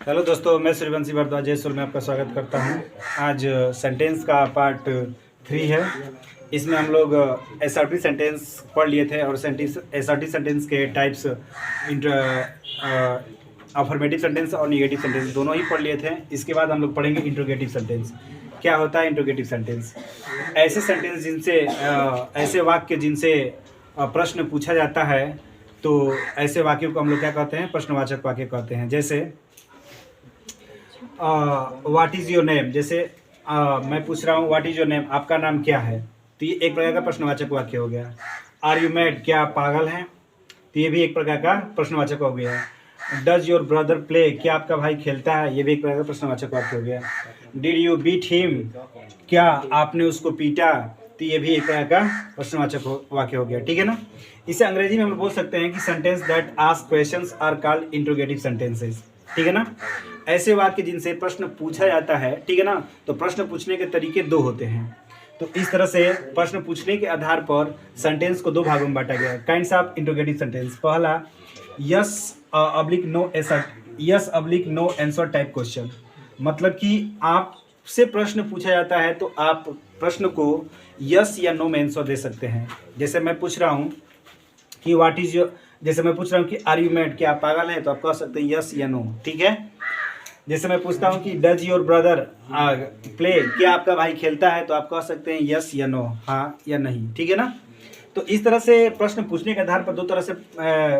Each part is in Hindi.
हेलो दोस्तों, मैं सूर्यवंशी भारद्वाज जयसुर में आपका स्वागत करता हूं। आज सेंटेंस का पार्ट 3 है। इसमें हम लोग एसआरटी सेंटेंस पढ़ लिए थे और एसआरटी सेंटेंस के टाइप्स अफर्मेटिव सेंटेंस और निगेटिव सेंटेंस दोनों ही पढ़ लिए थे। इसके बाद हम लोग पढ़ेंगे इंट्रोगेटिव सेंटेंस। क्या होता है इंट्रोगेटिव सेंटेंस? ऐसे सेंटेंस जिनसे ऐसे वाक्य जिनसे प्रश्न पूछा जाता है, तो ऐसे वाक्यों को हम लोग क्या कहते हैं? प्रश्नवाचक वाक्य कहते हैं। जैसे व्हाट इज़ योर नेम, जैसे मैं पूछ रहा हूँ व्हाट इज़ योर नेम, आपका नाम क्या है, तो ये एक प्रकार का प्रश्नवाचक वाक्य हो गया। आर यू मैड, क्या आप पागल हैं, तो ये भी एक प्रकार का प्रश्नवाचक हो गया। डज योर ब्रदर प्ले, क्या आपका भाई खेलता है, ये भी एक प्रकार का प्रश्नवाचक वाक्य हो गया। डिड यू बीट हिम, क्या आपने उसको पीटा, तो ये भी एक प्रकार का प्रश्नवाचक वाक्य हो गया। ठीक है ना? इसे अंग्रेजी में हम बोल सकते हैं कि sentence that ask questions are called interrogative sentences. ठीक है ना? ऐसे वाक्य जिनसे प्रश्न पूछा जाता है, ठीक है ना, तो प्रश्न पूछने के तरीके दो होते हैं। तो इस तरह से प्रश्न पूछने के आधार पर सेंटेंस को दो भागों में बांटा गया। Kinds of interrogative sentence. पहला, yes oblique no answer type question, मतलब कि आपसे प्रश्न पूछा जाता है तो आप प्रश्न को यस या नो में आंसर दे सकते हैं। जैसे मैं पूछ रहा हूँ कि व्हाट इज योर, जैसे मैं पूछ रहा हूँ कि आर यू मैड, क्या आप पागल हैं, तो आप कह सकते हैं यस या नो। ठीक है? जैसे मैं पूछता हूँ कि डज योर ब्रदर प्ले, क्या आपका भाई खेलता है, तो आप कह सकते हैं यस या नो, हाँ या नहीं। ठीक है ना? तो इस तरह से प्रश्न पूछने के आधार पर दो तरह से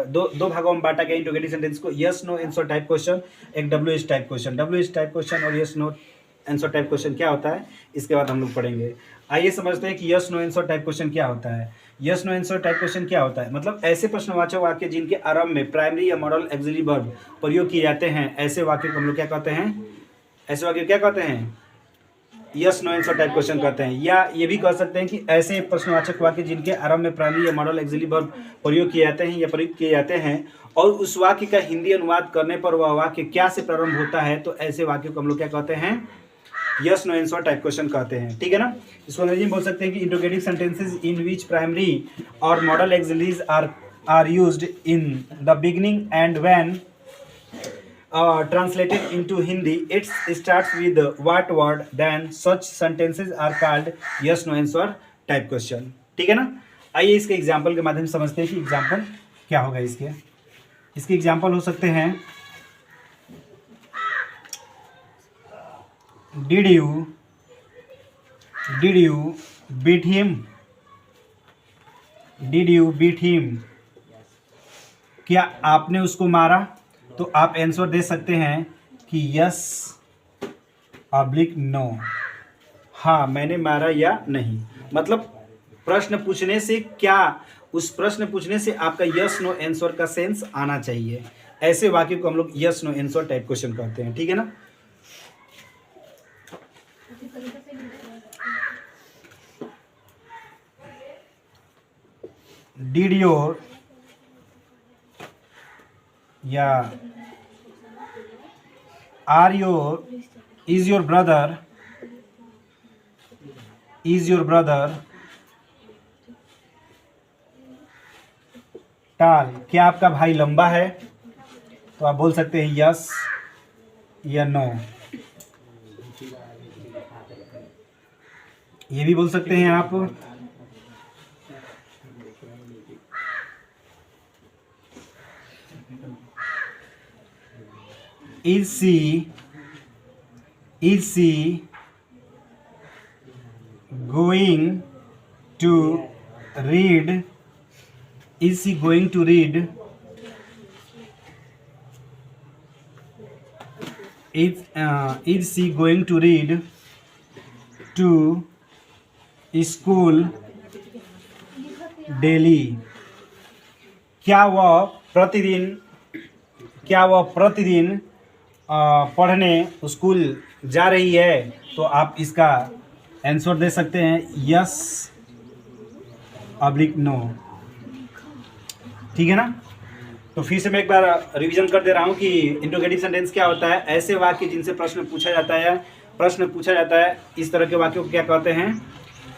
दो भागों में बांटा गया इंट्रोगेटिव सेंटेंस को। Yes no answer type question, एक W type question. W type question और yes no answer type question क्या होता है, इसके बाद हम लोग पढ़ेंगे। आइए समझते हैं कि yes no answer type question क्या होता है। Yes no answer type question क्या होता है? मतलब ऐसे प्रश्नवाचक वाक्य जिनके आरंभ में प्राइमरी या मॉडल ऑक्सिलरी वर्ब प्रयोग किए जाते हैं, ऐसे वाक्य को हम लोग क्या कहते हैं? ऐसे वाक्य क्या कहते हैं? Yes no answer type question कहते हैं। या ये भी कह सकते हैं कि ऐसे प्रश्नवाचक वाक्य जिनके आरंभ में प्राइमरी या मॉडल ऑक्सिलरी वर्ब प्रयोग किए जाते हैं या प्रयुक्त किए जाते हैं और उस वाक्य का हिंदी अनुवाद करने पर वह वाक्य क्या से प्रारंभ होता है, तो ऐसे वाक्य को हम लोग क्या कहते हैं? Yes no answer type question कहते हैं। ठीक है ना? इसको अंग्रेजी में बोल सकते हैं कि interrogative sentences in which primary और modal auxiliaries are used in the beginning and when translated into Hindi it starts with what word, then such sentences are called yes no answer type question। ठीक है ना? आइए इसके एग्जाम्पल के माध्यम से समझते हैं कि एग्जाम्पल क्या होगा। इसके एग्जाम्पल हो सकते हैं, did you beat him, did you beat him, क्या आपने उसको मारा, तो आप आंसर दे सकते हैं कि यस अब्लिक नो, हाँ मैंने मारा या नहीं। मतलब प्रश्न पूछने से क्या, उस प्रश्न पूछने से आपका यस नो आंसर का सेंस आना चाहिए। ऐसे वाक्य को हम लोग yes no answer type question कहते हैं। ठीक है ना? डिड योर या इज योर ब्रदर टाल, क्या आपका भाई लंबा है, तो आप बोल सकते हैं यस या नो। ये भी बोल सकते हैं आप। Is she going to read? Is she going to read? Is she going to read to school daily? क्या वह प्रतिदिन पढ़ने स्कूल जा रही है, तो आप इसका आंसर दे सकते हैं यस अब्लिक नो। ठीक है ना? तो फिर से मैं एक बार रिवीजन कर दे रहा हूँ कि इंट्रोगेटिव सेंटेंस क्या होता है। ऐसे वाक्य जिनसे प्रश्न पूछा जाता है, इस तरह के वाक्यों को क्या कहते हैं?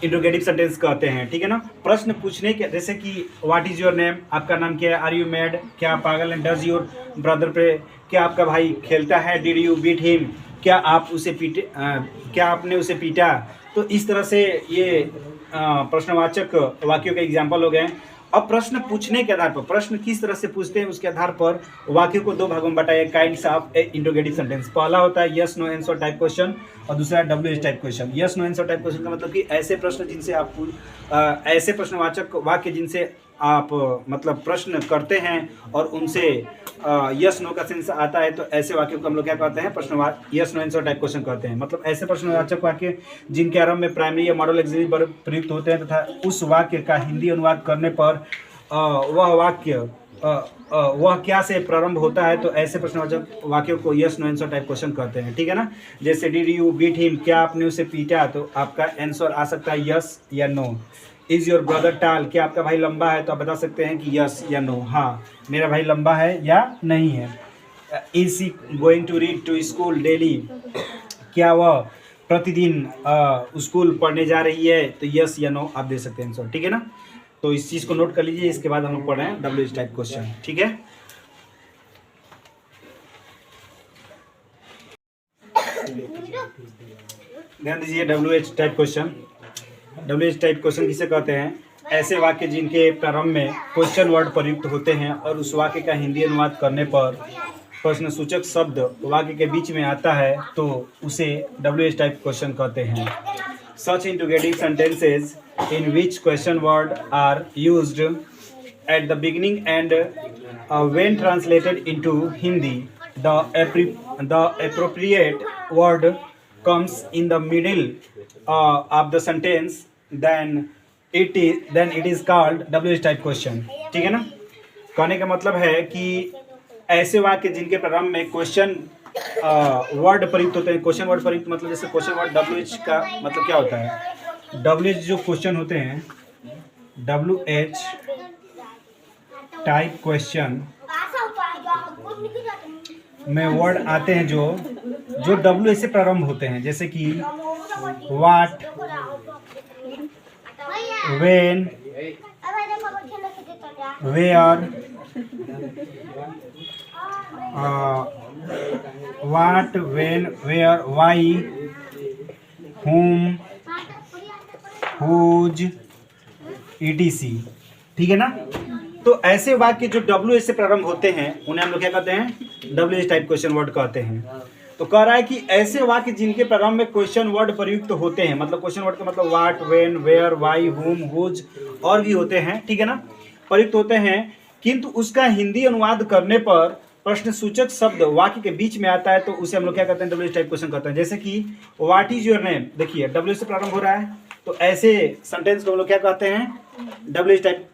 इंट्रोगेटिव सेंटेंस कहते हैं, ठीक है ना। प्रश्न पूछने के, जैसे कि व्हाट इज योर नेम, आपका नाम क्या है, आर यू मैड, क्या आप पागल हैं, डज योर ब्रदर प्ले, क्या आपका भाई खेलता है, डिड यू बीट हिम, क्या आप उसे पीटे, क्या आपने उसे पीटा। तो इस तरह से ये प्रश्नवाचक वाक्यों के एग्जाम्पल हो गए। अब प्रश्न पूछने के आधार पर, प्रश्न किस तरह से पूछते हैं उसके आधार पर वाक्य को दो भागों में बांटा है, काइंड्स ऑफ इंट्रोगेटिव सेंटेंस। पहला होता है yes no answer type question और दूसरा WH type question. Yes no answer type question का मतलब कि ऐसे प्रश्न जिनसे आप ऐसे प्रश्नवाचक वाक्य जिनसे आप मतलब प्रश्न करते हैं और उनसे यस नो का सेंस आता है, तो ऐसे वाक्यों को हम लोग क्या कहते हैं, प्रश्नवाचक yes no answer type question कहते हैं। मतलब ऐसे प्रश्नवाचक वाक्य जिनके आरंभ में प्राइमरी या मॉडल ऑक्सिलरी वर्ब प्रयुक्त होते हैं तथा उस वाक्य का हिंदी अनुवाद करने पर वह वाक्य वह क्या से प्रारंभ होता है, तो ऐसे प्रश्नवाचक वाक्यों को yes no answer type question कहते हैं, ठीक है ना। जैसे डिड यू बीट हिम, क्या आपने उसे पीटा, तो आपका आंसर आ सकता है यस या no. Is your brother tall, क्या आपका भाई लंबा है, तो आप बता सकते हैं कि यस या नो, हाँ मेरा भाई लंबा है या नहीं है। Is she going to read to school daily, क्या वह प्रतिदिन स्कूल पढ़ने जा रही है, तो यस या नो आप दे सकते हैं आंसर, ठीक है ना। तो इस चीज़ को नोट कर लीजिए। इसके बाद हम लोग पढ़ रहे हैं WH टाइप क्वेश्चन, ठीक है। ध्यान दीजिए WH type question. WH type question किसे कहते हैं, ऐसे वाक्य जिनके प्रारंभ में क्वेश्चन वर्ड प्रयुक्त होते हैं और उस वाक्य का हिंदी अनुवाद करने पर प्रश्न सूचक शब्द वाक्य के बीच में आता है, तो उसे WH टाइप क्वेश्चन कहते हैं। Such interrogative sentences in which question word are used at the beginning and when translated into Hindi, the appropriate word comes in the middle of the sentence, then it is called WH type question, ठीक है ना। कहने का मतलब है कि ऐसे वाक्य जिनके प्रारंभ में क्वेश्चन वर्ड प्रयुक्त होते हैं, क्वेश्चन वर्ड प्रयुक्त मतलब जैसे क्वेश्चन वर्ड WH का मतलब क्या होता है, WH जो क्वेश्चन होते हैं, WH टाइप क्वेश्चन में वर्ड आते हैं जो WH से प्रारंभ होते हैं, जैसे कि what, when, where, what, when, where, why, whom, whose, etc, ठीक है ना। तो ऐसे वाक्य जो WH से प्रारंभ होते हैं उन्हें हम लोग क्या कहते हैं, WH टाइप क्वेश्चन वर्ड कहते हैं। तो कह रहा है कि ऐसे वाक्य जिनके प्रारंभ में क्वेश्चन वर्ड प्रयुक्त होते हैं, मतलब क्वेश्चन वर्ड का मतलब what, when, where, why, whom, whose और भी होते हैं, ठीक है ना, प्रयुक्त होते हैं, किंतु उसका हिंदी अनुवाद करने पर प्रश्न सूचक शब्द वाक्य के बीच में आता है, तो उसे हम लोग क्या कहते हैं, WH टाइप क्वेश्चन कहते हैं। जैसे कि व्हाट इज योर नेम, देखिए WH से प्रारंभ हो रहा है, तो ऐसे सेंटेंस को हम लोग क्या कहते हैं, WH टाइप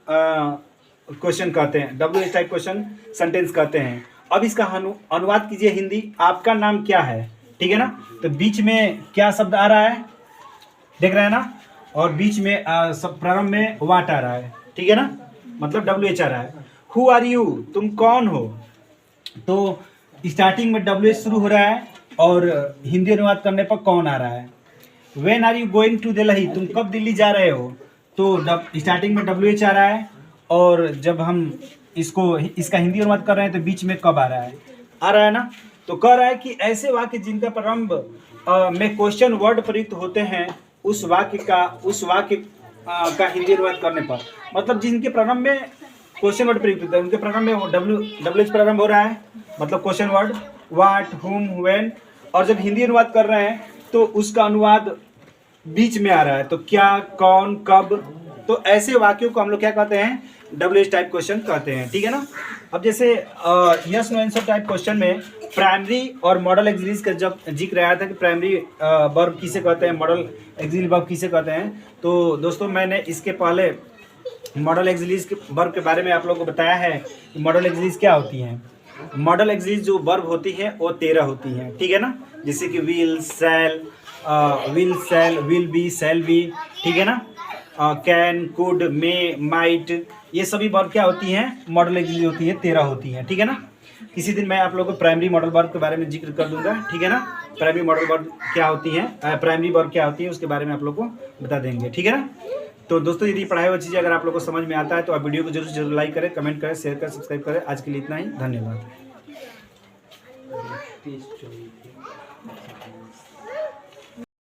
क्वेश्चन कहते हैं, WH टाइप क्वेश्चन सेंटेंस कहते हैं। अब इसका अनुवाद कीजिए हिंदी, आपका नाम क्या है, ठीक है ना। तो बीच में क्या शब्द आ रहा है, देख रहे हैं ना, और बीच में सब प्रारंभ में व्हाट आ रहा है, ठीक है ना, मतलब WH आ रहा है। हु आर यू, तुम कौन हो, तो स्टार्टिंग में WH शुरू हो रहा है और हिंदी अनुवाद करने पर कौन आ रहा है। When are you going to Delhi, तुम कब दिल्ली जा रहे हो, तो स्टार्टिंग में WH आ रहा है और जब हम इसका हिंदी अनुवाद कर रहे हैं तो बीच में कब आ रहा है ना। तो कह रहा है कि ऐसे वाक्य जिनका प्रारंभ में क्वेश्चन वर्ड प्रयुक्त होते हैं, उस वाक्य का हिंदी अनुवाद करने पर, मतलब जिनके प्रारंभ में क्वेश्चन वर्ड प्रयुक्त होता है उनके प्रारंभ में WH प्रारंभ हो रहा है, मतलब question word what, whom, when, और जब हिंदी अनुवाद कर रहे हैं तो उसका अनुवाद बीच में आ रहा है, तो क्या, कौन, कब, तो ऐसे वाक्यों को हम लोग क्या कहते हैं, WH टाइप क्वेश्चन कहते हैं, ठीक है ना। अब जैसे yes no answer type question में प्राइमरी और मॉडल एक्सिलरीज का जब जिक्र आया था कि प्राइमरी वर्ब किसे कहते हैं, मॉडल एक्सिलरी वर्ब किसे कहते हैं, तो दोस्तों मैंने इसके पहले मॉडल एक्सिलरीज के वर्ब के बारे में आप लोगों को बताया है कि मॉडल एक्सिलरीज क्या होती हैं। मॉडल एक्सिलरीज जो वर्ब होती है वो 13 होती हैं, ठीक है ना, जैसे कि will, shall, will be, shall be, ठीक है ना। कैन, कुड, मे, माइट, ये सभी वर्ब क्या होती हैं, मॉडल एग्जिली होती है, 13 होती हैं, ठीक है ना। किसी दिन मैं आप लोगों को प्राइमरी मॉडल वर्ब के बारे में जिक्र कर दूंगा, ठीक है ना। प्राइमरी मॉडल वर्ब क्या होती है, प्राइमरी वर्ब क्या होती है, उसके बारे में आप लोग को बता देंगे, ठीक है ना। तो दोस्तों यदि पढ़ाई हुई चीज़ें अगर आप लोग को समझ में आता है तो आप वीडियो को जरूर लाइक करें, कमेंट करें, शेयर करें, सब्सक्राइब करें। आज के लिए इतना ही, धन्यवाद।